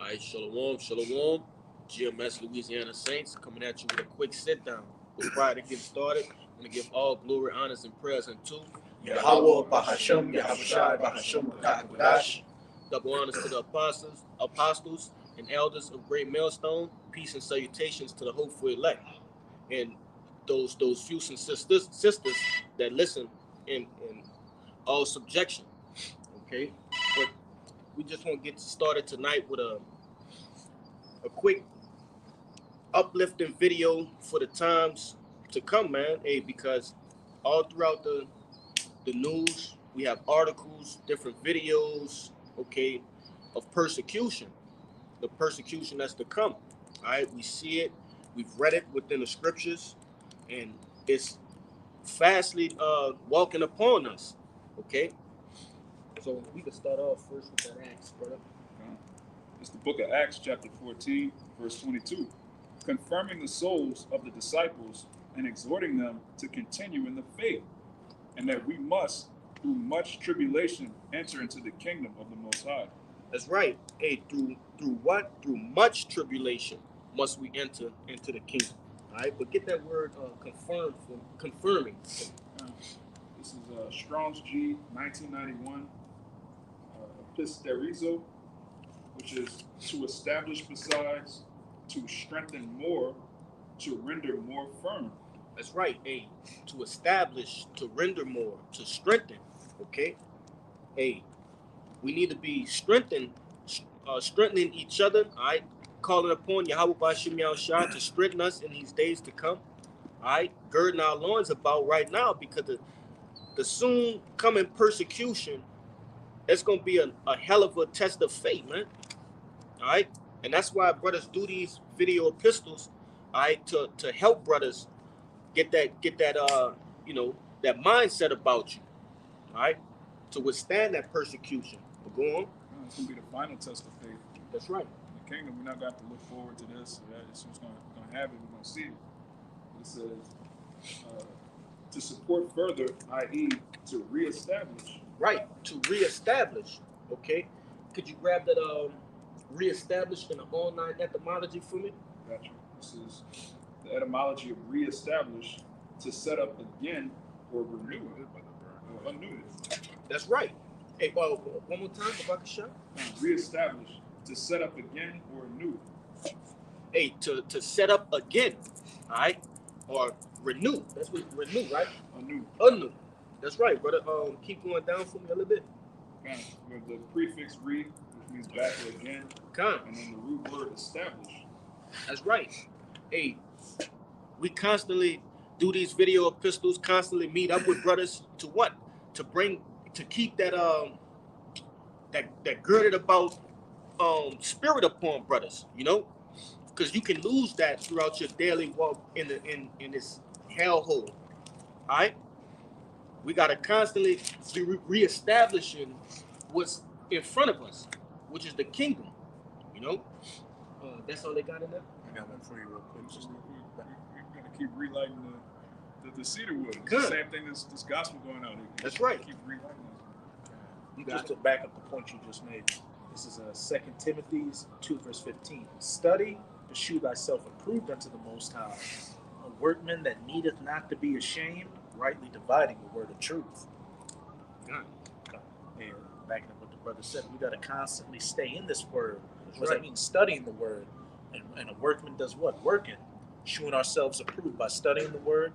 right, shalom, shalom. GMS Louisiana Saints coming at you with a quick sit down. But prior to get started, I'm going to give all glory, honors, and prayers unto Yahweh Bahasham, Yahushai Bahasham Kakadash. double honors to the apostles, and elders of Great Millstone. Peace and salutations to the hopeful elect, and those few sisters that listen in all subjection. Okay, but we just want to get started tonight with a quick uplifting video for the times to come, man. Hey, because all throughout the news we have articles, different videos, okay, of persecution, the persecution that's to come. All right, we see it, we've read it within the scriptures, and it's fastly walking upon us. Okay, so we can start off first with that Acts, brother. It's the book of Acts, chapter 14, verse 22. Confirming the souls of the disciples and exhorting them to continue in the faith, and that we must, through much tribulation, enter into the kingdom of the Most High. That's right. Hey, through what? Through much tribulation must we enter into the kingdom. All right, but get that word confirming. This is Strong's G 1991, episterizo, which is to establish besides, to strengthen more, to render more firm. That's right. Hey, to establish, to render more, to strengthen. Okay. Hey, we need to be strengthening each other. All right, calling upon Yahweh Bashim Yahushua to strengthen us in these days to come. All right, girding our loins about right now, because the soon coming persecution, it's gonna be a hell of a test of faith, man. All right, and that's why brothers do these video epistles, all right, to help brothers get that that mindset about you, all right, to withstand that persecution. But go on. It's gonna be the final test of faith. That's right. In the kingdom, we're not going to have to look forward to this. This is what's going to happen. We're going to see it. It says to support further, i.e., to reestablish. Right, to reestablish. Okay, could you grab that reestablished in the online etymology for me? Gotcha. This is the etymology of reestablish, to set up again or renew it, or undo it. That's right. Hey, well, one more time, if I can show. Reestablish, to set up again or anew. Hey, to set up again, all right, or renew. That's what renew, right? Anew. That's right, brother. Keep going down for me a little bit. With the prefix re, which means back or again, and then the root word establish. That's right. Hey, we constantly do these video epistles, constantly meet up with brothers to what? To keep that that girded about spirit upon brothers, you know, because you can lose that throughout your daily walk in this hellhole. All right, we gotta constantly be reestablishing what's in front of us, which is the kingdom. You know, that's all they got in there. I got one for you real quick. Just real quick. We're gonna keep relighting the cedar wood. It's Good. the same thing as this gospel going out. That's right. Keep relighting this. Just to back up the point you just made, this is 2 Timothy 2, verse 15. Study to shew thyself approved unto the Most High, a workman that needeth not to be ashamed, rightly dividing the word of truth. Good. And backing up what the brother said, we got to constantly stay in this word. That's What does right. that mean? Studying the word. And a workman does what? Working. Shewing ourselves approved by studying the word,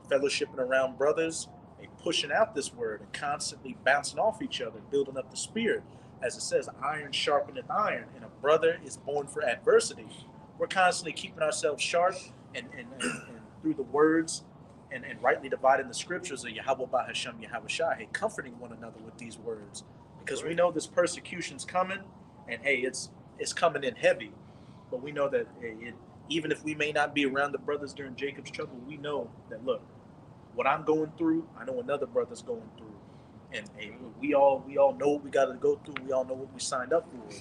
fellowshipping around brothers, and pushing out this word, and constantly bouncing off each other, building up the spirit. As it says, iron sharpeneth iron, and a brother is born for adversity. We're constantly keeping ourselves sharp and through the words and rightly dividing the scriptures of Yahweh Bahasham Yahushai, comforting one another with these words. Because we know this persecution's coming, and hey, it's coming in heavy. But we know that even if we may not be around the brothers during Jacob's trouble, we know that, look, what I'm going through, I know another brother's going through. And we all know what we got to go through. We all know what we signed up for.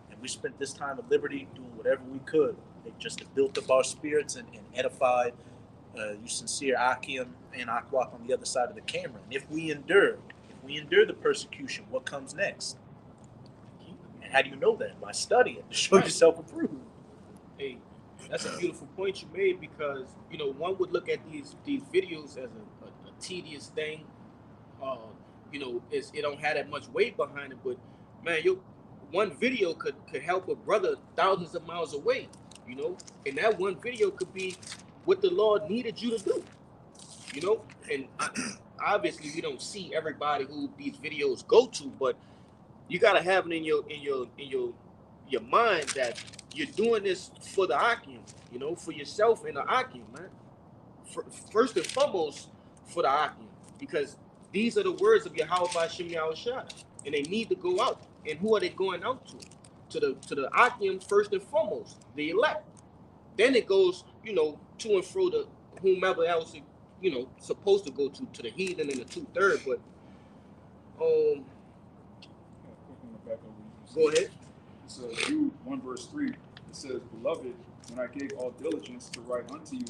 And we spent this time of liberty doing whatever we could just to build up our spirits and edify you sincere Akim and Akwak on the other side of the camera. And if we endure the persecution, what comes next? And how do you know that? By studying to show Right. yourself approved. Hey, that's a beautiful point you made, because one would look at these videos as a tedious thing. It don't have that much weight behind it, but man, one video could help a brother thousands of miles away, and that one video could be what the Lord needed you to do, and obviously we don't see everybody who these videos go to, but you gotta have it in your mind that you're doing this for the Akim, for yourself and the Akim, man. First and foremost, for the Akim, because these are the words of Yahweh Hashem Yahushua, and they need to go out. And who are they going out to? To the Akim first and foremost, the elect. Then it goes, to and fro to whomever else supposed to go to the heathen and the 2/3. But go ahead. So Jude 1 verse 3, it says, Beloved, when I gave all diligence to write unto you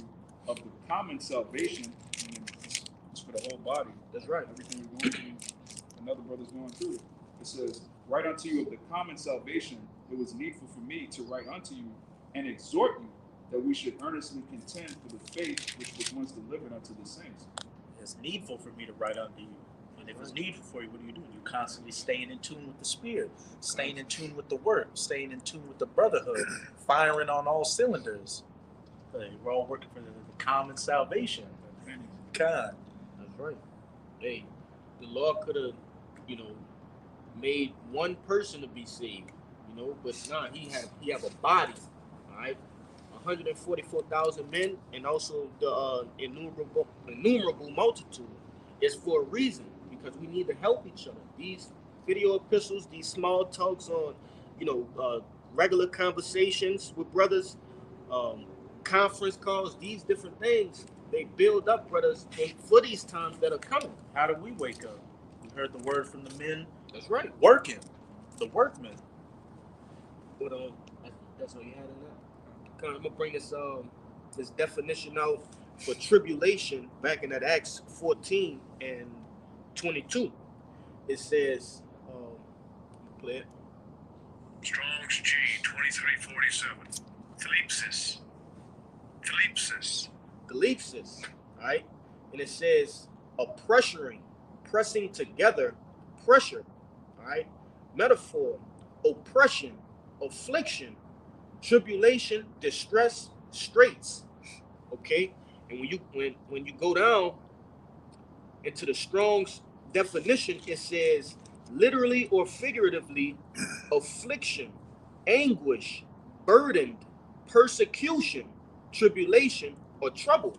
of the common salvation, and it's for the whole body. That's right. Everything we're going through, another brother's going through it. It says, write unto you of the common salvation, it was needful for me to write unto you and exhort you that we should earnestly contend for the faith which was once delivered unto the saints. It's needful for me to write unto you. And if it's needful for you, what do? You're constantly staying in tune with the Spirit, staying in tune with the work, staying in tune with the brotherhood, firing on all cylinders. We're all working for the common salvation. God. That's right. Hey, the Lord could have, made one person to be saved, but nah, he have a body, all right? 144,000 men, and also the innumerable multitude. It's for a reason, because we need to help each other. These video epistles, these small talks on, regular conversations with brothers, conference calls, these different things, they build up, brothers, and for these times that are coming. How do we wake up? We heard the word from the men. That's right. Working, the workmen. But that's all you had in that. I'm gonna bring this definition out for tribulation back in that Acts 14 and 22. It says, play it. Strong's G 2347. Thalipsis, all right? And it says a pressuring, pressing together, pressure, all right? Metaphor, oppression, affliction, tribulation, distress, straits, okay? And when you go down into the Strong's definition, it says literally or figuratively, affliction, anguish, burdened, persecution, tribulation, or trouble.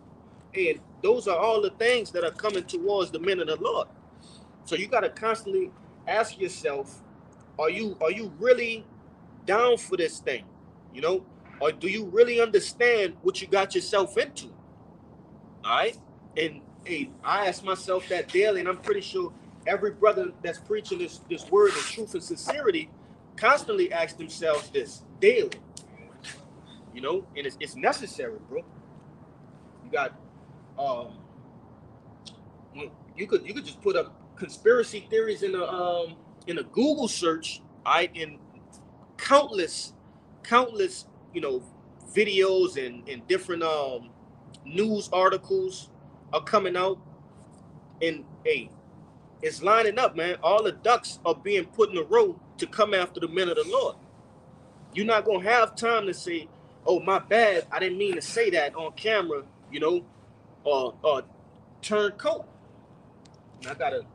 And those are all the things that are coming towards the men of the Lord. So you got to constantly ask yourself, are you really down for this thing? Or do you really understand what you got yourself into? All right? And hey, I ask myself that daily, and I'm pretty sure every brother that's preaching this word of truth and sincerity constantly asks themselves this daily. And it's necessary, bro. You got you could just put up conspiracy theories in a Google search, in countless videos and different news articles are coming out, and hey, it's lining up, man. All the ducks are being put in a row to come after the men of the Lord. You're not gonna have time to say, oh, my bad, I didn't mean to say that on camera, or turncoat. And I got a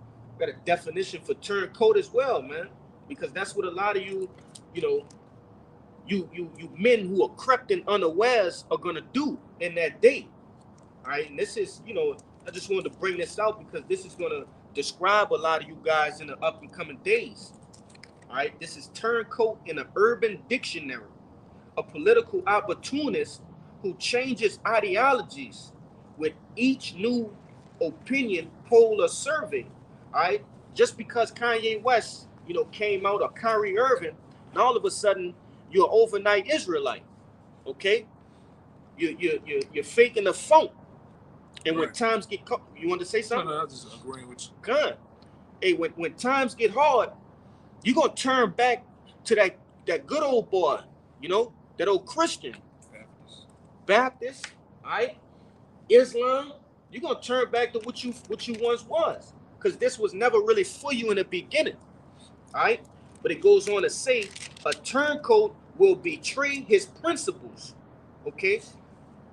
definition for turncoat as well, man, because that's what a lot of you men who are crept in unawares are gonna do in that day. All right, and this is, I just wanted to bring this out because this is gonna describe a lot of you guys in the up and coming days. All right, this is turncoat in an urban dictionary, a political opportunist who changes ideologies with each new opinion poll or survey. All right, just because Kanye West, came out, or Kyrie Irving, and all of a sudden you're an overnight Israelite. Okay, you're faking the funk. And right. When times get you want to say something? No, I'm just agreeing with you. Good. Hey, when times get hard, you're gonna turn back to that good old boy, you know, that old Christian, Baptist, all right, Islam, you're gonna turn back to what you once was, because this was never really for you in the beginning, all right. But it goes on to say, a turncoat will betray his principles. Okay,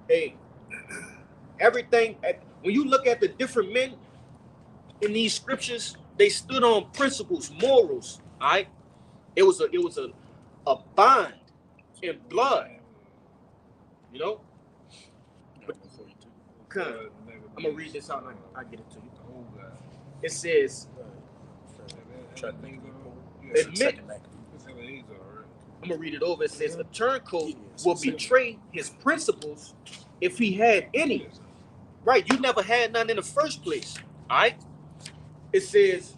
hey, everything. When you look at the different men in these scriptures, they stood on principles, morals. All right, it was a bond in blood. You know. But, I'm gonna read this out. I get it to you. It says, admit. I'm gonna read it over. It says, a turncoat will betray his principles if he had any. Right, you never had none in the first place. All right. It says,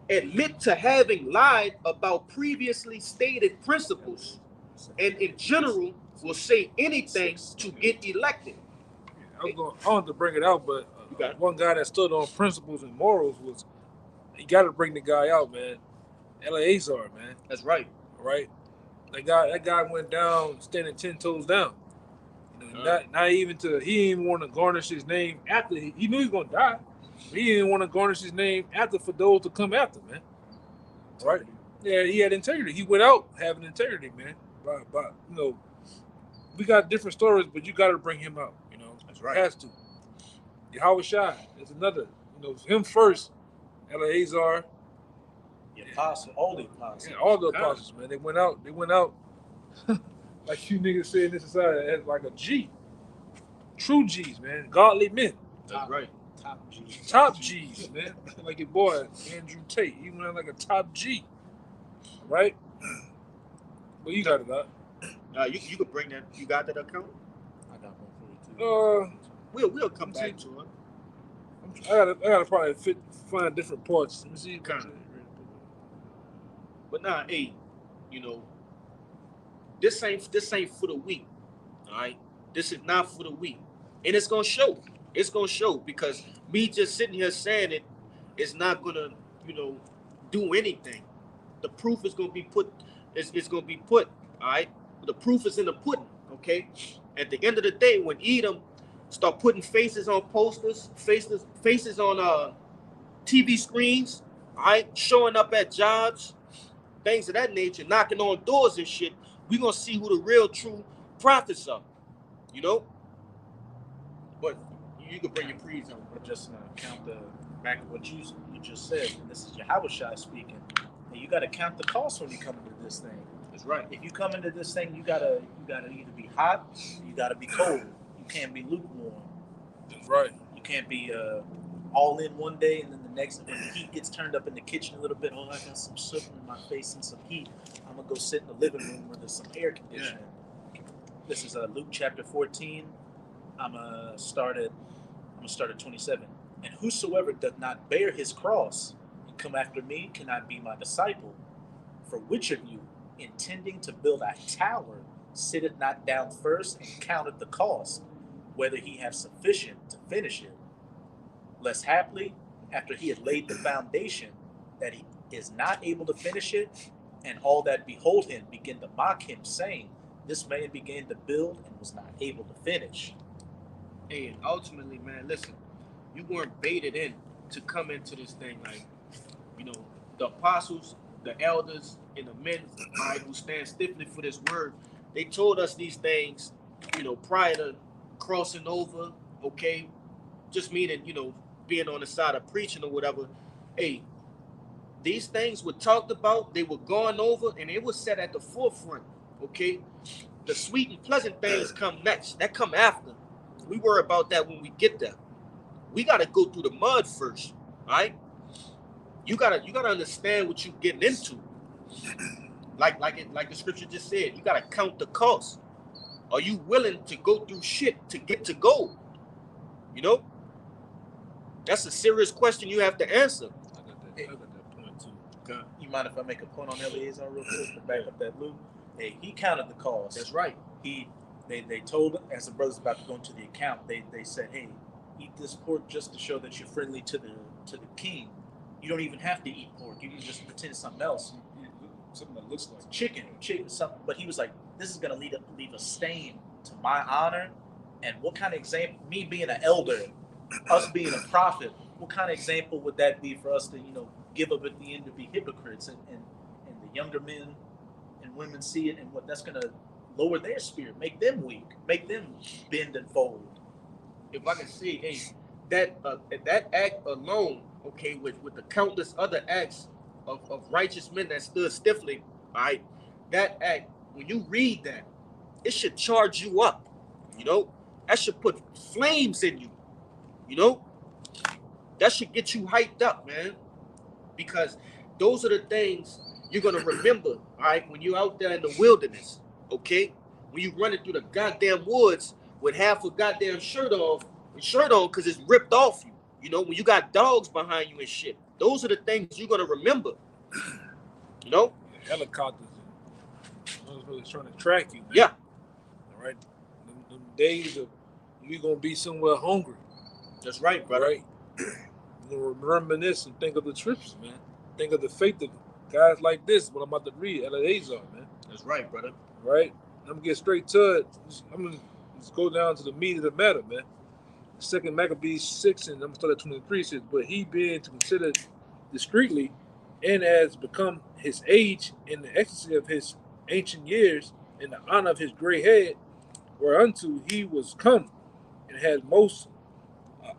admit to having lied about previously stated principles, and in general will say anything to get elected. I wanted to bring it out, but one guy that stood on principles and morals was, you got to bring the guy out, man. Eleazar, man. That's right. Right? That guy went down standing 10 toes down. You know, not even he didn't even want to garnish his name after he knew he was going to die. But he didn't want to garnish his name after for those to come after, man. Right? Yeah, he had integrity. He went out having integrity, man. But you know, we got different stories, but you got to bring him out. You know, that's right. Has to. Yahweh Shai is another. You know, him first. Eleazar. The apostle, all the apostles. Yeah, all the apostles, man. They went out. Like you niggas say in this society, as like a G. True G's, man. Godly men. That's right. Top G's, man. Like your boy, Andrew Tate. He went out like a top G. Right? Well, you got it out. You could bring that. You got that account? I got one for you too. We'll come back to it. I gotta probably find different parts. Let me see. But nah, hey, you know, this ain't for the weak. All right, this is not for the weak, and it's gonna show. It's gonna show, because me just sitting here saying it is not gonna, you know, do anything. The proof is gonna be put. It's gonna be put. All right, the proof is in the pudding. Okay, at the end of the day, when Edom start putting faces on posters, faces on TV screens, all right, showing up at jobs, things of that nature, knocking on doors and shit, we're gonna see who the real true prophets are, you know. But you can bring your pre's on. But just count back of what you just said. And this is Yahweh Shai speaking. And you got to count the cost when you come into this thing. That's right. If you come into this thing, you gotta either be hot, you gotta be cold. You can't be lukewarm. That's right. You can't be all in one day and then the next, when the heat gets turned up in the kitchen a little bit, I got some soot in my face and some heat. I'm gonna go sit in the living room where there's some air conditioning. Yeah. This is Luke chapter 14. I'm gonna start at 27. And whosoever doth not bear his cross and come after me cannot be my disciple. For which of you, intending to build a tower, sitteth not down first and counteth the cost, whether he have sufficient to finish it? Lest haply, after he had laid the foundation, that he is not able to finish it, and all that behold him begin to mock him, saying, this man began to build and was not able to finish. And ultimately, man, listen, you weren't baited in to come into this thing like, you know, the apostles, the elders, and the men, right, who stand stiffly for this word. They told us these things, you know, prior to crossing over, okay? Just meaning, you know, being on the side of preaching or whatever. Hey, these things were talked about, they were gone over, and it was set at the forefront, okay? The sweet and pleasant things come next. That come after. We worry about that when we get there. We got to go through the mud first, right? You gotta understand what you're getting into. Like the scripture just said, you gotta count the cost. Are you willing to go through shit to get to gold? You know, that's a serious question you have to answer. I got that point too. Okay. You mind if I make a point on Eleazar real quick to back up that Luke? Hey, he counted the cost. That's right. They told, as the brother's about to go into the account, they said, hey, eat this pork just to show that you're friendly to the king. You don't even have to eat pork. You can just pretend it's something else. something that looks like chicken, something. But he was like, this is gonna leave a stain to my honor. And what kind of example? Me being an elder, us being a prophet, what kind of example would that be for us to, give up at the end to be hypocrites, and the younger men and women see it, and what that's gonna lower their spirit, make them weak, make them bend and fold. If I can see, hey, that act alone, okay, with the countless other acts of righteous men that stood stiffly, all right, that act, when you read that, it should charge you up, that should put flames in you, that should get you hyped up, man, because those are the things you're gonna remember, all right, when you're out there in the wilderness, okay, when you running through the goddamn woods with half a goddamn shirt on because it's ripped off you, when you got dogs behind you and shit. Those are the things you're gonna remember, Helicopters and trying to track you, man. Yeah. All right. Them days of we gonna be somewhere hungry. That's right, brother. Right. You're gonna reminisce and think of the trips, man. Think of the faith of guys like this. What I'm about to read, Eleazar, man. That's right, brother. Right. I'm gonna get straight to it. I'm gonna just go down to the meat of the matter, man. Second Maccabees 6, and I'm gonna start at 23. Says, but he being to consider discreetly, and as become his age in the ecstasy of his ancient years, in the honor of his gray head, whereunto he was come, and had most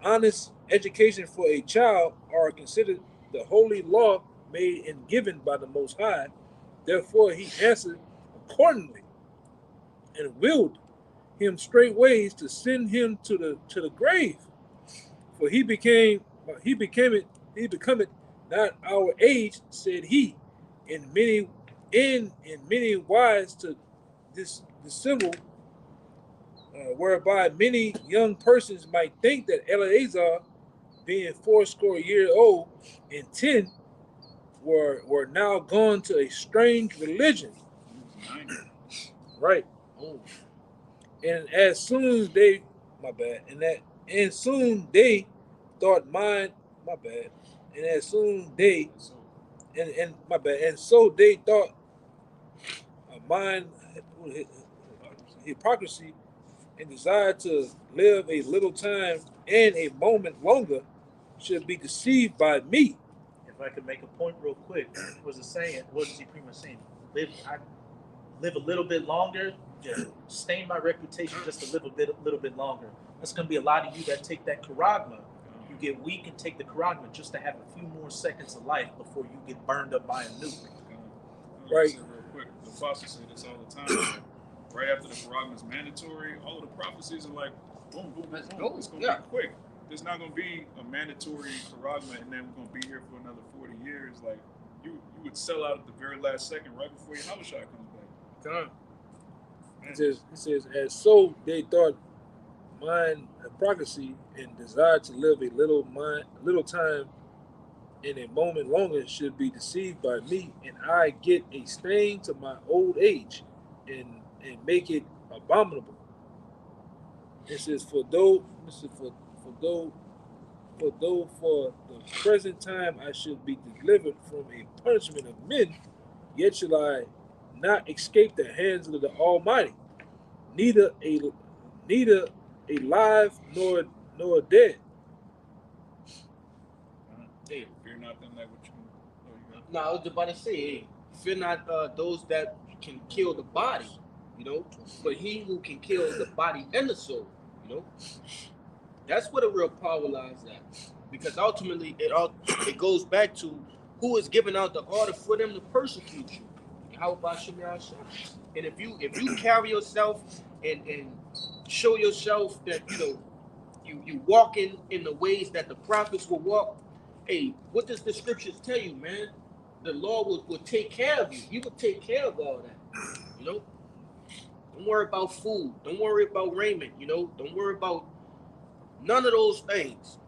honest education for a child, are considered the holy law made and given by the Most High. Therefore he answered accordingly, and willed him straightways to send him to the grave, for he became it not our age, said he, in many wise to dissemble, whereby many young persons might think that Eleazar, being 80 years old, and 10 were now gone to a strange religion. Right. Oh. And as soon as they, and soon they thought mine, and as soon they, and so they thought mine hypocrisy, and desire to live a little time and a moment longer, should be deceived by me. If I could make a point real quick, what is he pretty much saying? Live a little bit longer, stain my reputation just a little bit longer. That's going to be a lot of you that take that charagma. You get weak and take the charagma just to have a few more seconds of life before you get burned up by a nuke. Right. Real quick, the apostles say this all the time. Right after the charagma is mandatory, all of the prophecies are like, boom, boom, boom, Let's boom. go. It's going to Yeah. be quick. There's not going to be a mandatory charagma and then we're going to be here for another 40 years. Like, you would sell out at the very last second right before Yahushua comes back. Come. It says, as so they thought mine hypocrisy and desire to live a little time and a moment longer should be deceived by me, and I get a stain to my old age and make it abominable. It says, for the present time I should be delivered from a punishment of men, yet shall I not escape the hands of the Almighty, neither alive nor dead. Hey, Fear not them that which no, I was about to say, hey, fear not those that can kill the body, but he who can kill the body and the soul, That's where the real power lies at. Because ultimately it goes back to who is giving out the order for them to persecute you. How about Shemaiah? And if you carry yourself and show yourself that you walk in the ways that the prophets will walk, hey, what does the scriptures tell you, man? The Lord will take care of you. He will take care of all that. Don't worry about food. Don't worry about raiment. Don't worry about none of those things.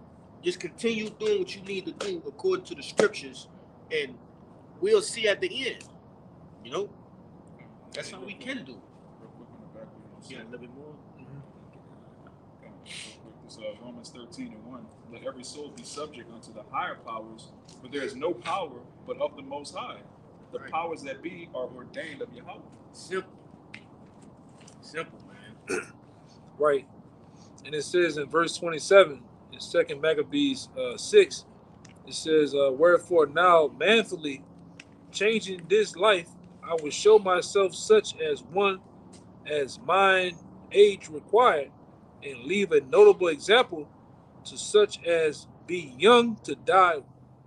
Just continue doing what you need to do according to the scriptures, and we'll see at the end. That's how we can do. real quick on the back. Yeah, a little bit more. This Romans 13:1. Let every soul be subject unto the higher powers, for there is no power but of the Most High. The Right. powers that be are ordained of Yahweh. Simple. Simple, man. Right. And it says in verse 27 in 2 Maccabees 6, it says, wherefore now manfully changing this life, I will show myself such as one as mine age required, and leave a notable example to such as be young to die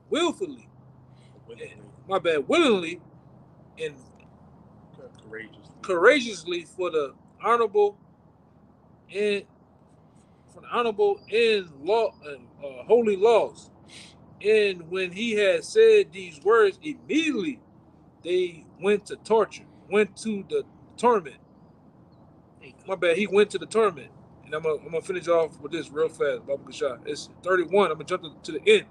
willfully, willingly and courageously and for the honorable and law and holy laws. And when he had said these words, immediately they went to the torment. My bad. He went to the torment. And I'm gonna finish off with this real fast, Baba Kashah. It's 31. I'm gonna jump to the end.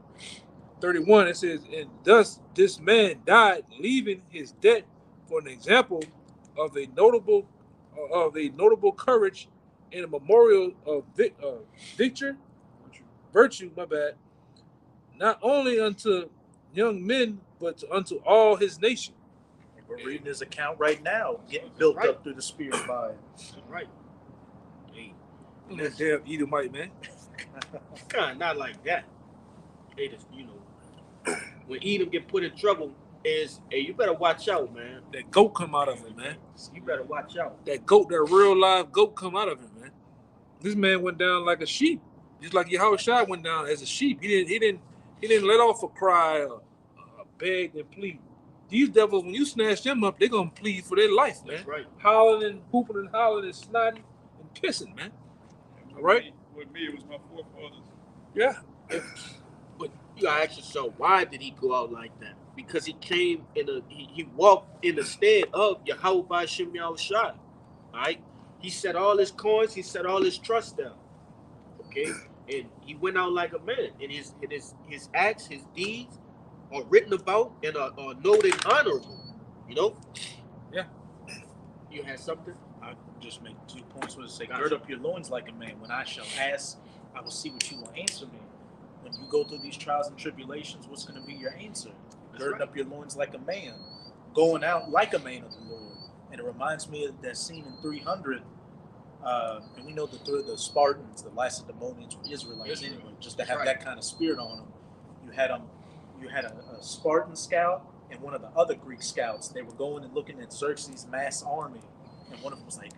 31. It says, and thus this man died, leaving his debt for an example of a notable courage and a memorial of virtue. My bad. Not only unto young men, but unto all his nation. We're reading his account right now, getting built Right. up through the Spirit by him. Right. Hey, That damn Edomite, man. kind of not like that. They just, when Edom get put in trouble, is hey, you better watch out, man. That goat come out of him, man. You better watch out. That real live goat come out of him, man. This man went down like a sheep, just like Yahushua went down as a sheep. He didn't let off a cry or beg and plead. These devils, when you snatch them up, they're gonna plead for their life, man. That's right. Howling and hooping and howling and snotting and pissing, man. All right. With me, it was my forefathers. Yeah. But you gotta ask yourself, why did he go out like that? Because he came he walked in the stead of Yahweh by Shem Yahushua. Right? He set all his coins, he set all his trust down. Okay? And he went out like a man. And his acts, his deeds are written about and are noted honorable. Yeah. You had something? I'll just make 2 points with it. Say, gird up your loins like a man. When I shall ask, I will see what you will answer me. When you go through these trials and tribulations, what's going to be your answer? Girding up your loins like a man, going out like a man of the Lord. And it reminds me of that scene in 300. And we know the Spartans, the Lacedaemonians were Israelites anyway, just to have that kind of spirit on them. You had a Spartan scout and one of the other Greek scouts. They were going and looking at Xerxes' mass army, and one of them was like,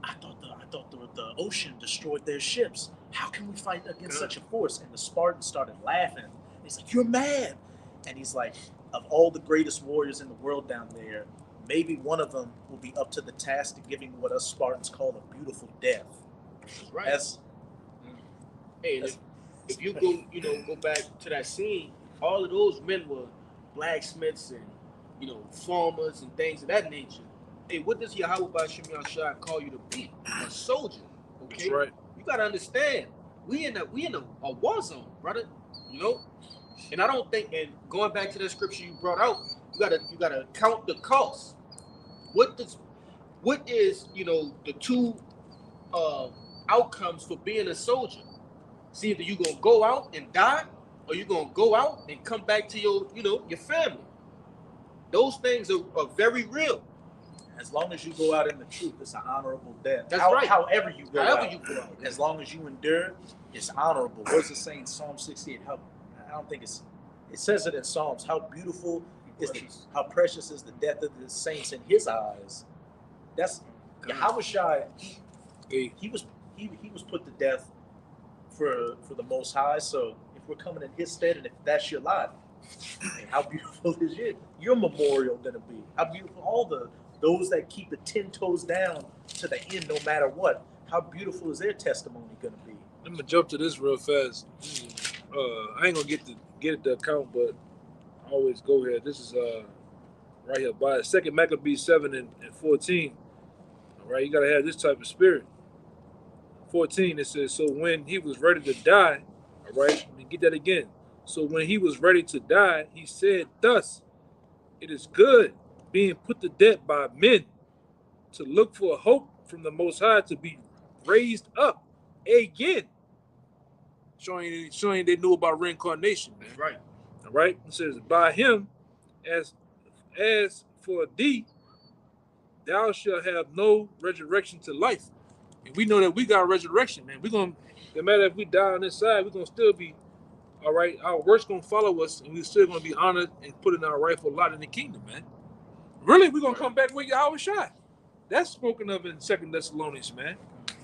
I thought the ocean destroyed their ships. How can we fight against such a force? And the Spartans started laughing. He's like, you're mad. And he's like, of all the greatest warriors in the world down there, maybe one of them will be up to the task of giving what us Spartans call a beautiful death. That's right. If you go back to that scene, all of those men were blacksmiths and farmers and things of that nature. Hey, what does Yahweh B'Shem Yahushua call you to be? A soldier. Okay. That's right. You gotta understand, we in a war zone, brother. And I don't think, and going back to that scripture you brought out, you gotta count the cost. What is the two outcomes for being a soldier? See, either you gonna go out and die, or you gonna go out and come back to your family. Those things are very real. As long as you go out in the truth, it's an honorable death. That's right. However you go out. You go out. As long as you endure, it's honorable. What does it say in Psalm 68? It says it in Psalms. How beautiful how precious is the death of the saints in His eyes. That's Yahushua. He was put to death for the Most High. So if we're coming in His stead, and if that's your lot, how beautiful is your memorial going to be? How beautiful those that keep the 10 toes down to the end, no matter what. How beautiful is their testimony going to be? I'm gonna jump to this real fast. I ain't gonna get the account, but I always go here. This is right here by 2 Maccabees 7 and 14. All right, you gotta have this type of spirit. 14, it says, so when he was ready to die, all right, let me get that again. So when he was ready to die, he said, thus, it is good being put to death by men, to look for a hope from the Most High to be raised up again. Showing they knew about reincarnation, man. That's right. All right. It says, by him, as as for thee, thou shalt have no resurrection to life. And we know that we got resurrection, man. We're gonna, no matter if we die on this side, we're gonna still be all right. Our works gonna follow us, and we're still gonna be honored and put in our rightful lot in the kingdom, man. Really, we're gonna come back with Yahweh Shai. That's spoken of in 2 Thessalonians, man.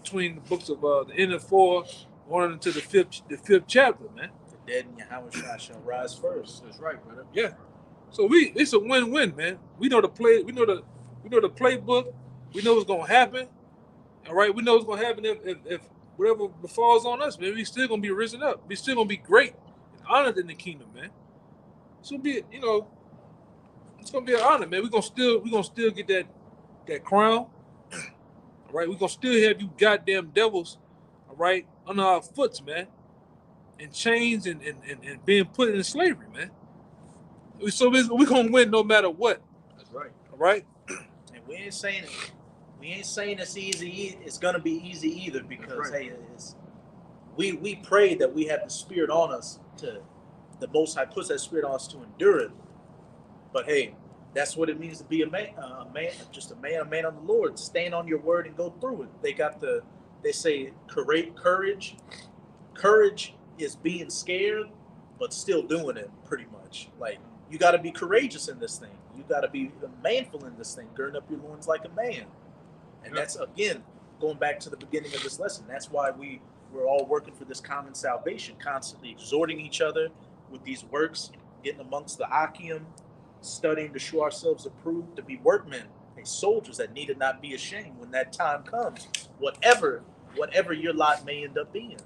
Between the books of the end of 4, going into the fifth chapter, man. The dead in Yahweh Shai shall rise first. That's right, brother. Yeah. So it's a win-win, man. We know the playbook. We know what's gonna happen. All right. We know what's gonna happen if whatever befalls on us, man. We still gonna be risen up. We still gonna be great and honored in the kingdom, man. So be it, it's gonna be an honor, man. We're gonna still get that crown. All right. We're gonna still have you goddamn devils, all right, under our foots, man. In chains and being put in slavery, man. So we're gonna win no matter what. That's right. All right. And we ain't saying it's easy. It's gonna be easy either, because right. hey, we pray that we have the Spirit on us to, the Most High puts that Spirit on us to endure it. But hey, that's what it means to be a man on the Lord. Stand on your word and go through it. They say courage. Courage is being scared, but still doing it. Pretty much, like, you got to be courageous in this thing. You got to be manful in this thing, girding up your loins like a man. And that's, again, going back to the beginning of this lesson. That's why we're all working for this common salvation, constantly exhorting each other with these works, getting amongst the Akim, studying to show ourselves approved, to be workmen, soldiers that need to not be ashamed when that time comes, whatever your lot may end up being.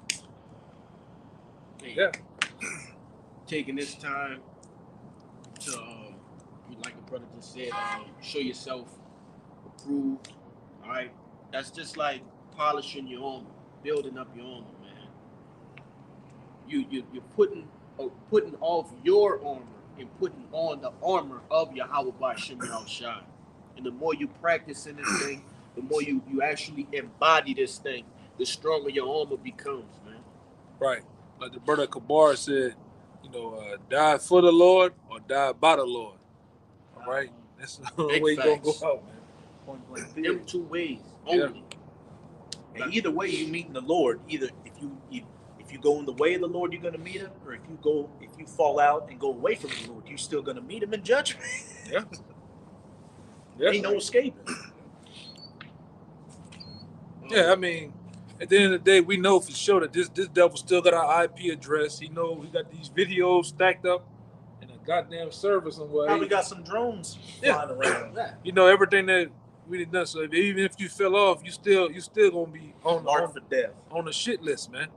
Hey, Yeah. Taking this time to, like the brother just said, show yourself approved. All right, that's just like polishing your armor, building up your armor, man. You're putting off your armor and putting on the armor of Yahweh Ba'Shem Yahushua. And the more you practice in this thing, the more you actually embody this thing, the stronger your armor becomes, man. Right. Like the brother Kabar said, die for the Lord or die by the Lord. All right. That's the only way you're gonna go out, man. Point blank Them period. 2 ways only. And either way, you meet in the Lord. Either if you go in the way of the Lord, you're gonna meet him, or if you fall out and go away from the Lord, you're still gonna meet him in judgment. Yeah. Yeah. Ain't no escaping. Yeah, I mean, at the end of the day, we know for sure that this devil still got our IP address. He got these videos stacked up in a goddamn server somewhere. Probably got some drones flying around. Everything that we done. So even if you fell off, you still gonna be on Marked for death. on the shit list, man.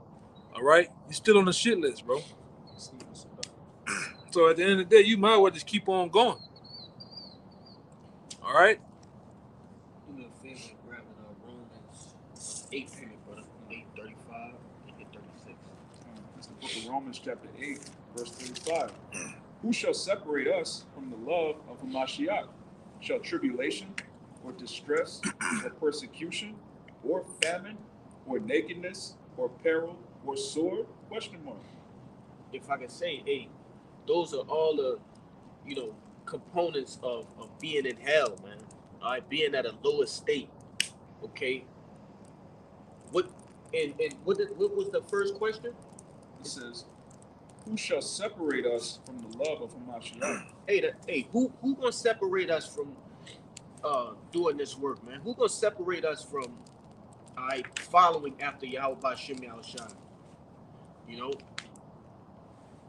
All right, you still on the shit list, bro. So at the end of the day, you might as well just keep on going. All right. Do me a favor and grab Romans 8 for me, brother. 8:35 and 36. It's the book of Romans, chapter 8, verse 35. Who shall separate us from the love of Hamashiach? Shall tribulation, or distress, or persecution, or famine, or nakedness, or peril, or sword? Question mark. If I can say, hey, those are all the, components of being in hell, man. All right, being at a lower state. Okay. What was the first question? It says, who shall separate us from the love of Hamashiach? Hey, who gonna separate us from doing this work, man? Who gonna separate us from following after Yahweh Ba'Shem Yahushua?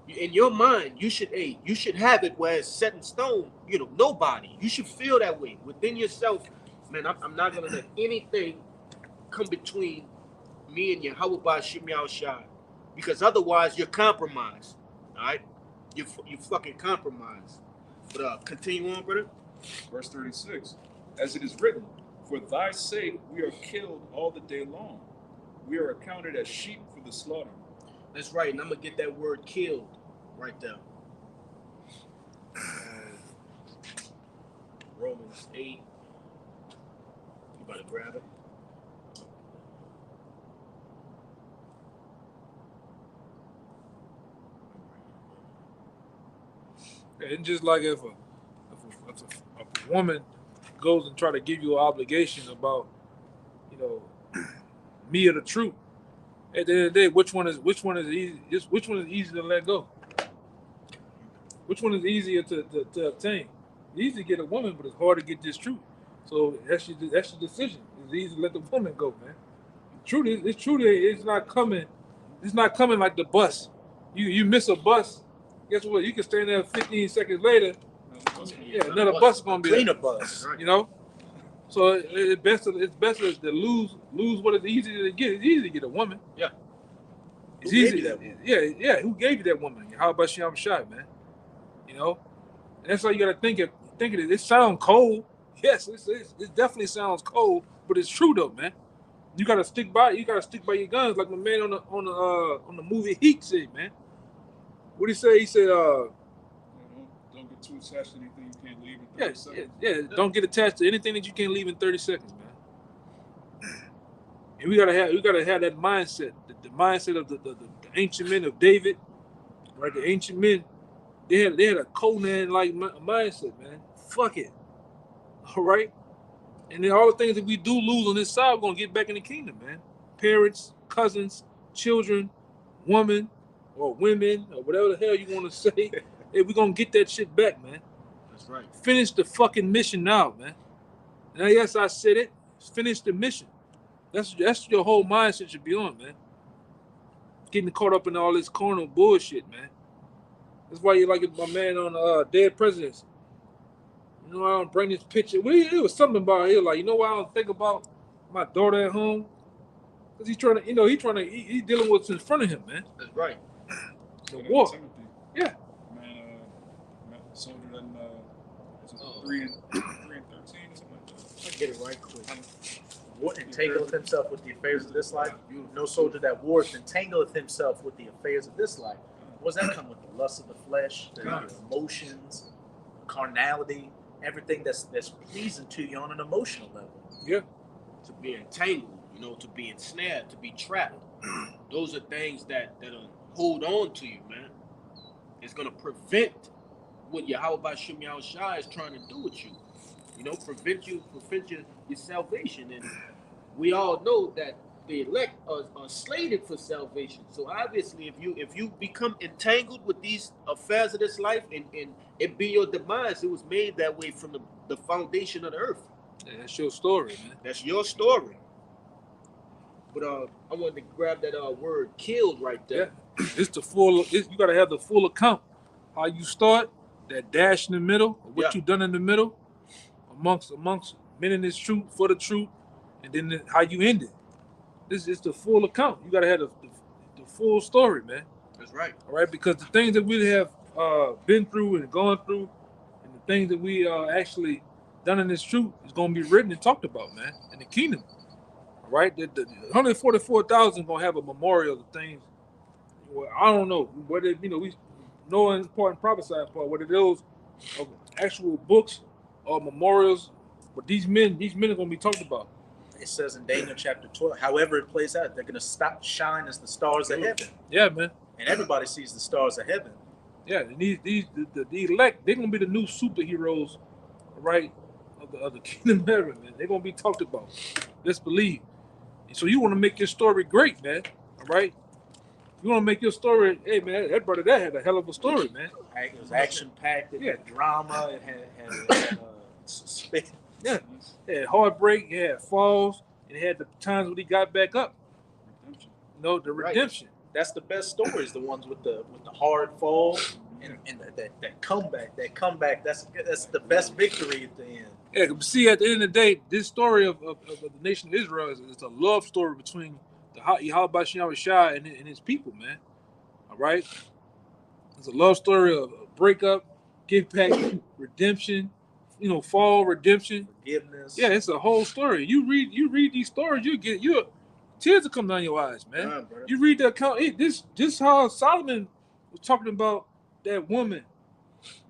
In your mind, you should have it where it's set in stone. Nobody. You should feel that way within yourself, man. I'm not gonna let anything come between me and Yahweh Ba'Shem Yahushua, because otherwise you're compromised. All right, you fucking compromised. But continue on, brother. Verse 36. As it is written, for thy sake we are killed all the day long. We are accounted as sheep for the slaughter. That's right, and I'm gonna get that word killed right there. Romans 8. You about to grab it? And just like if woman goes and try to give you an obligation about, you know, me or the truth, at the end of the day, which one is easy? Which one is easy to let go? Which one is easier to obtain? It's easy to get a woman, but it's hard to get this truth. So that's your decision. It's easy to let the woman go, man. It's not coming. It's not coming like the bus. You miss a bus, guess what? You can stand there 15 seconds later. Yeah, another bus is gonna be Cleaner there. bus. You know. So it's best to lose what is easy to get. It's easy to get a woman. Yeah. It's Who gave easy. you that woman? Yeah. Who gave you that woman? How about Sham Shai, man? You know, and that's how you gotta think of it. It sounds cold. Yes, it definitely sounds cold, but it's true though, man. You gotta stick by your guns, like my man on the movie Heat said, man. What he say? He said, Don't get too attached to anything you can't leave in 30 seconds. yeah. Don't get attached to anything that you can't leave in 30 seconds, man. And we gotta have that mindset, the mindset of the ancient men of David, right? The ancient men, they had a Conan like mindset, man. Fuck it, all right. And then all the things that we do lose on this side, we're gonna get back in the kingdom, man. Parents, cousins, children, woman, or women, or whatever the hell you want to say. Hey, we're gonna get that shit back, man. That's right. Finish the fucking mission now, man. And yes, I said it. Finish the mission. That's your whole mindset should be on, man. Getting caught up in all this carnal bullshit, man. That's why you like my man on Dead Presidents. You know, I don't bring this picture. Well, it was something about it. Like, you know why I don't think about my daughter at home? Because he's dealing with what's in front of him, man. That's right. The war. Timothy. Yeah. Man, soldier than 3 and 13 or something like that. I'll get it right quick. What entangleth himself with the affairs of this life? No soldier that warreth entangleth himself with the affairs of this life. What does that come with? The lust of the flesh, the emotions, carnality, everything that's pleasing to you on an emotional level. Yeah. To be entangled, to be ensnared, to be trapped. Those are things that'll hold on to you, man. It's gonna prevent what Yahweh Shem Yahushua is trying to do with you. Prevent your salvation. And we all know that the elect are slated for salvation. So obviously, if you become entangled with these affairs of this life and it be your demise, it was made that way from the foundation of the earth. Yeah, that's your story, man. That's your story. But I wanted to grab that word "killed" right there. Yeah. You gotta have the full account. How you start, that dash in the middle, or what you done in the middle, amongst men in this truth, for the truth, and then how you end it. This is the full account. You gotta have the full story, man. That's right. All right, because the things that we have been through and gone through, and the things that we actually done in this truth is gonna be written and talked about, man, in the kingdom. All right, the 144,000 gonna have a memorial of the things. Well, I don't know whether we know in part and prophesying part whether those are actual books or memorials, but these men are gonna be talked about. It says in Daniel chapter 12, however it plays out, they're going to shine as the stars of heaven. Yeah, man. And everybody sees the stars of heaven. Yeah, and the elect, they're going to be the new superheroes, right, of the kingdom of heaven, man. They're going to be talked about. Let's believe. And so you want to make your story great, man, all right? You want to make your story, hey, man, that brother that had a hell of a story, man. It was action-packed. It had drama. It had suspense. Yeah, it had heartbreak, it had falls, and it had the times when he got back up. Redemption. The redemption. That's the best stories, the ones with the hard fall and that comeback. That comeback, that's the best victory at the end. Yeah, but see, at the end of the day, this story of the nation of Israel is a love story between the Yahweh Shai and his people, man. All right? It's a love story of a breakup, give back, redemption, fall, redemption, forgiveness. Yeah, it's a whole story. You read these stories, tears will come down your eyes, man. Yeah, you read the account. This how Solomon was talking about that woman,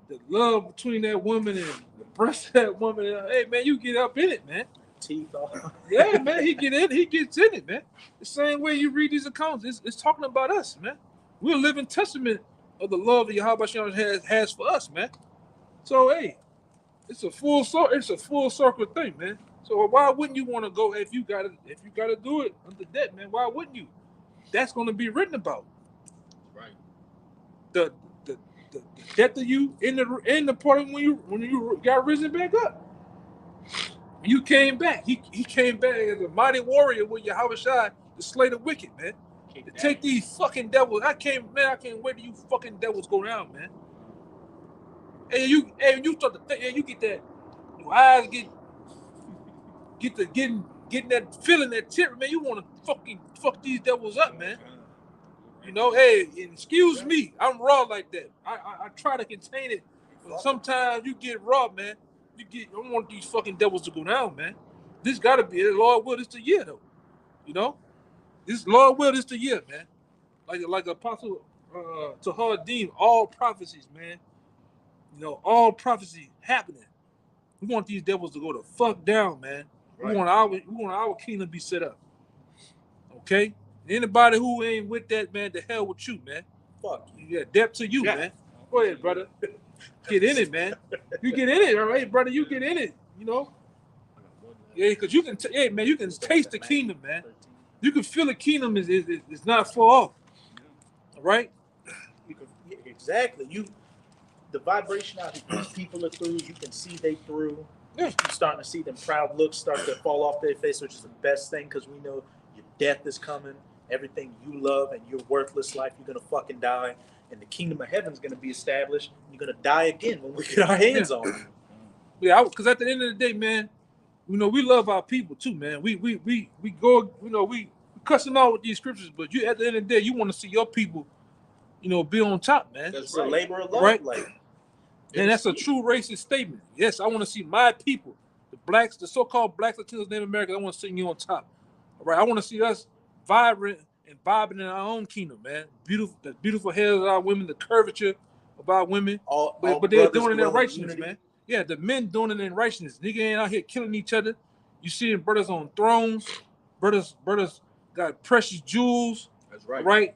the love between that woman and the breast of that woman. Hey, man, you get up in it, man. Teeth off. Yeah, man, he gets in it, man. The same way you read these accounts, it's talking about us, man. We're a living testament of the love that Yahweh has for us, man. So, hey, It's a full circle thing, man. So why wouldn't you want to go if you gotta do it under that, man? Why wouldn't you? That's gonna be written about. Right. The the, the death of you in the part of when you got risen back up. You came back. He came back as a mighty warrior with Yahweh Shai to slay the wicked, man. To take these fucking devils. I can't wait till you fucking devils go down, man. And you start to think, and you get that, your eyes getting that feeling, that tip, man. You want to fucking fuck these devils up, man. You know, hey, excuse me, I'm raw like that. I try to contain it, but sometimes you get raw, man. I don't want these fucking devils to go down, man. This gotta be it. Lord will, this the year though. You know, this Lord will, this the year, man. Like Apostle Tahar Dean, all prophecies, man. You know, all prophecy happening. We want these devils to go the fuck down, man. Right. We want our kingdom to be set up. Okay? Anybody who ain't with that, man, the hell with you, man. Fuck you. Yeah, depth to you, man. Go ahead, brother. Get in it, man. You get in it, all right, brother. You get in it, you know. Yeah, because you can, man, you can taste the kingdom, man. You can feel the kingdom is not far off. All right? Exactly. The vibration out here, people are through, you can see they through. Yeah. You're starting to see them proud looks start to fall off their face, which is the best thing because we know your death is coming. Everything you love and your worthless life, you're going to fucking die. And the kingdom of heaven is going to be established. You're going to die again when we get our hands on it. Yeah, because at the end of the day, man, you know, we love our people too, man. We go, you know, we cuss them out with these scriptures, but you at the end of the day, you want to see your people, you know, be on top, man. That's right. A labor of love, right? Like. And that's a true racist statement. Yes, I want to see my people, the blacks, the so-called blacks, Latinos, Native Americans. I want to see you on top. All right, I want to see us vibrant and bobbing in our own kingdom, man. The beautiful hairs of our women, the curvature of our women. But they're doing it in righteousness, man. Yeah, the men doing it in righteousness. Nigga ain't out here killing each other. You seeing brothers on thrones. Brothers got precious jewels. That's right. Right.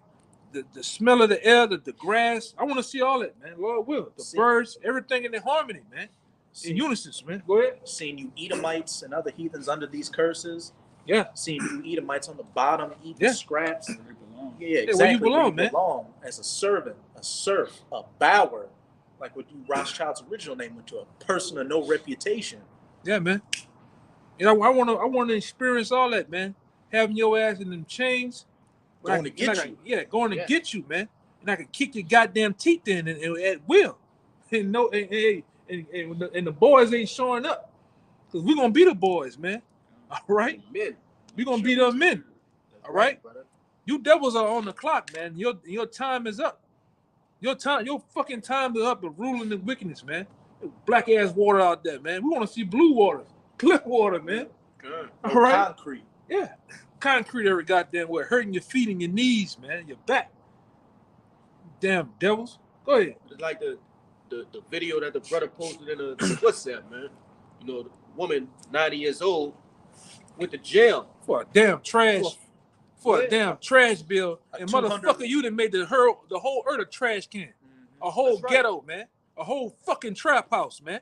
The smell of the air, the grass. I want to see all that, man. Lord will. The birds, everything in harmony, man. In unison, man. Go ahead. Seeing you Edomites and other heathens under these curses. Yeah. Seeing you Edomites on the bottom eating scraps. Yeah, exactly. Where you belong, man. Belong as a servant, a serf, a bower. Like what you Rothschild's original name went to, a person of no reputation. Yeah, man. You know, I want to experience all that, man. Having your ass in them chains. Going to get you. Yeah, going to get you, man. And I can kick your goddamn teeth in and at will. And the boys ain't showing up. Because we're going to be the boys, man. All right? Men. We're going to be the men. All right? You devils are on the clock, man. Your time is up. Your fucking time is up of ruling the wickedness, man. Black ass water out there, man. We want to see blue water. Clear water, man. Good. All right? Concrete. Yeah. Concrete every goddamn way, hurting your feet and your knees, man, your back. Damn devils. Go ahead. It's like the video that the brother posted in the WhatsApp, man. You know, the woman, 90 years old, went to jail for a damn trash, a damn trash bill. And motherfucker, you done made the whole earth a trash can. Mm-hmm. A whole ghetto, man. A whole fucking trap house, man.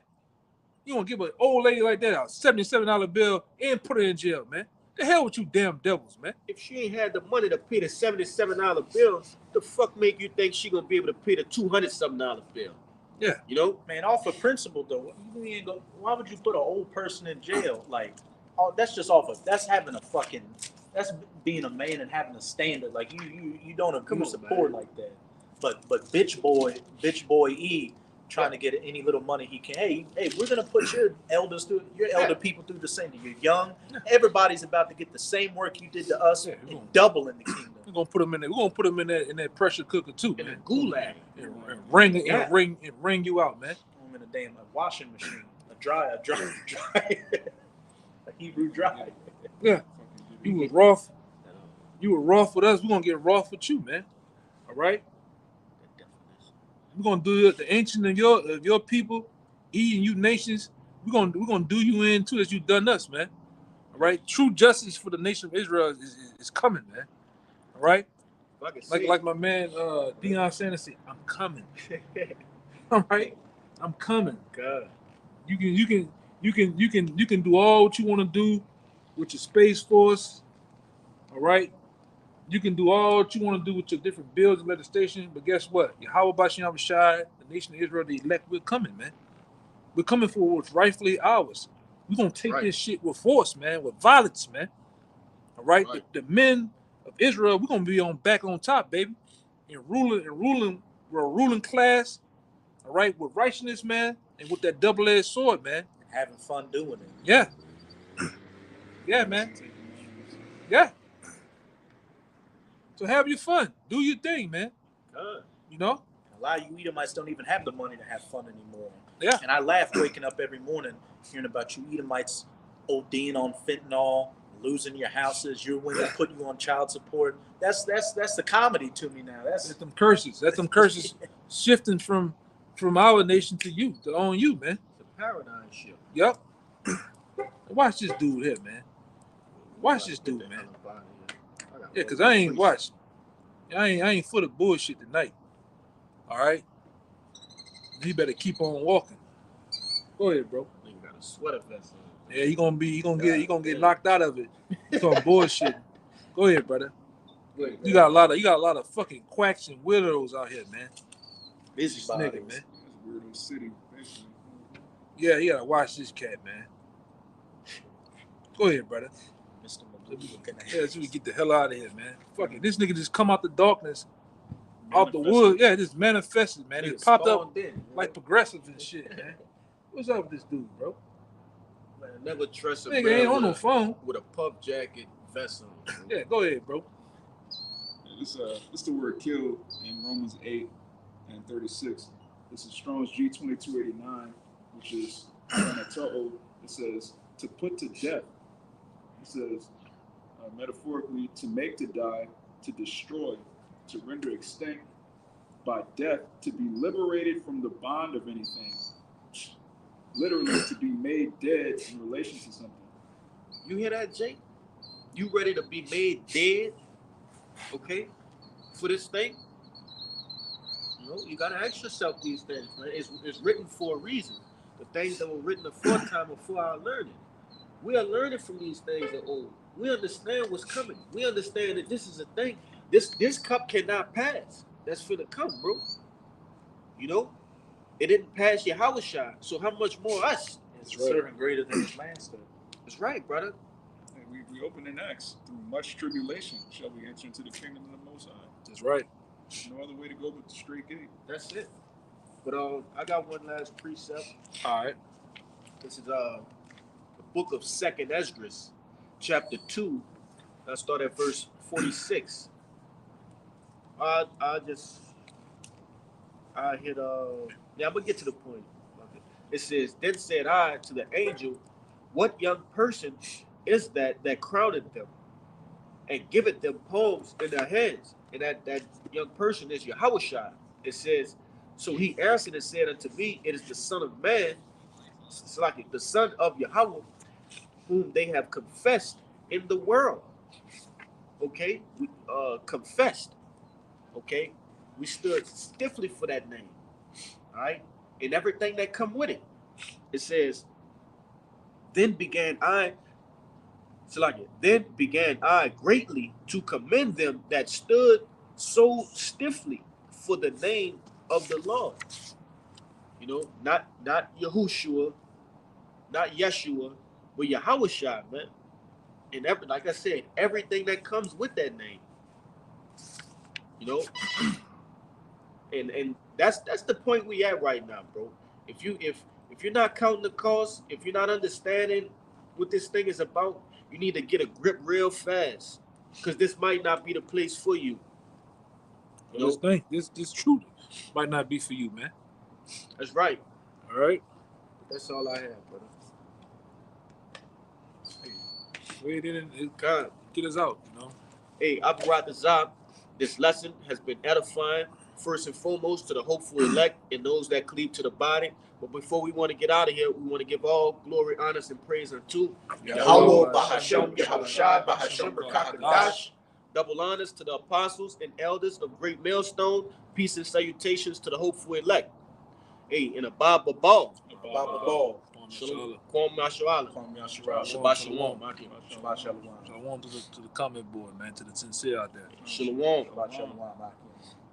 You want to give an old lady like that a $77 bill and put her in jail, man. The hell with you damn devils, man. If she ain't had the money to pay the $77 bill, the fuck make you think she gonna be able to pay the $200-something bill? Yeah. You know? Man, off of principle though, why would you put an old person in jail? Like, that's just that's being a man and having a standard. Like you don't abuse the poor like that. But bitch boy E trying to get any little money he can. Hey, we're gonna put your elder people through the same. You're young. Everybody's about to get the same work you did to us, and double in the kingdom. We're gonna put them in there. We're gonna put them in that pressure cooker too, in man. A gulag, and wring you out, man. I'm in a damn washing machine, a dryer, a Hebrew dryer. Yeah, you were rough. You were rough with us. We're gonna get rough with you, man. All right. We're gonna do the ancient of your people, and you nations. We're gonna do you in too as you done us, man. All right. True justice for the nation of Israel is coming, man. All right. Like my man Deion Sanders said, I'm coming. All right. I'm coming. God. You can do all what you want to do with your Space Force. All right. You can do all what you want to do with your different bills and legislation, but guess what? Yahweh Bashim Shai, the nation of Israel, the elect, we're coming, man. We're coming for what's rightfully ours. We're gonna take Right. this shit with force, man, with violence, man. All right. Right. The men of Israel, we're gonna be back on top, baby. We're a ruling class, all right, with righteousness, man, and with that double-edged sword, man. Having fun doing it. Yeah. Yeah, man. Yeah. So have your fun. Do your thing, man. You know? A lot of you Edomites don't even have the money to have fun anymore. Yeah. And I laugh waking up every morning hearing about you Edomites ODing on fentanyl, losing your houses, your women put you on child support. That's the comedy to me now. That's them curses. That's them curses shifting from our nation to you, to on you, man. It's a paradigm shift. Yep. Watch this dude here, man. Watch this dude, man. Yeah, cause I ain't watched. I ain't for the bullshit tonight. All right. You better keep on walking. Go ahead, bro. Nigga got a sweater vest on. Yeah, you gonna get knocked out of it. You call bullshit. Go ahead, brother. Wait, You got a lot of fucking quacks and weirdos out here, man. busy This nigga, man. That's Weirdo City, basically. Yeah, you gotta watch this cat, man. Go ahead, brother. Mr. Mabubu looking at Yeah, so we get the hell out of here, man. Fuck it. This nigga just come out the darkness, out the wood. Yeah, just manifested, man. He Nigga popped up spawned in, like progressives and shit, man. What's up with this dude, bro? man, never trust a Nigga man ain't on no with phone. a puff jacket vest on. Yeah, go ahead, bro. It's the word kill in Romans 8 and 36. This is Strong's G2289, which is Anatol. It says to put to death. It says metaphorically to make to die, to destroy, to render extinct, by death, to be liberated from the bond of anything. Literally, to be made dead in relation to something. You hear that, Jake? You ready to be made dead? Okay, for this thing? You know, you gotta ask yourself these things, man. It's written for a reason. The things that were written aforetime are for our learning. We are learning from these things that old. We understand what's coming. We understand that this is a thing. This cup cannot pass. That's for the come, bro. You know, it didn't pass Yahweh Shai, so how much more us? It's serving greater than his master. That's right, brother. And we open in Acts, through much tribulation shall we enter into the kingdom of the Most High. That's right. There's no other way to go but the straight gate. That's it. But I got one last precept. All right. This is the book of 2nd Esdras, chapter 2. I start at verse 46. I hit I'm gonna get to the point. It says, then said I to the angel, what young person is that crowned them and giveth them palms in their hands? And that young person is Yahweh Shai. It says, so he answered and said unto me, it is the Son of Man, it's like the Son of Yahweh, whom they have confessed in the world. Okay, we confessed. Okay, we stood stiffly for that name. All right, and everything that come with it. It says, then began I greatly to commend them that stood so stiffly for the name of the Lord. You know, not Yahushua, not Yeshua, but Yahweh Shai, man. And like I said, everything that comes with that name. You know, and that's the point we at right now, bro. If you're not counting the cost, if you're not understanding what this thing is about, you need to get a grip real fast, because this might not be the place for you. You know? This truth might not be for you, man. That's right. All right. That's all I have, brother. Wait in and God. get us out, you know. Hey, I've brought this up. This lesson has been edifying, first and foremost, to the hopeful elect and those that cleave to the body. But before we want to get out of here, we want to give all glory, honor, and praise unto Yahweh, Bahashem, Yahushua, Bahashem, Rakakadash. Double honors to the apostles and elders of Great Millstone. Peace and salutations to the hopeful elect. Hey, in a Baba Ball. Baba Ball. Shalom. Kwam Yasharala. Kwame Yashara. Shabbat Shalom. Akim. Shabbat Shalom. Shalom to the comment board, man, to the sincere out there. Shalom. Shabbat Shalom. Akim.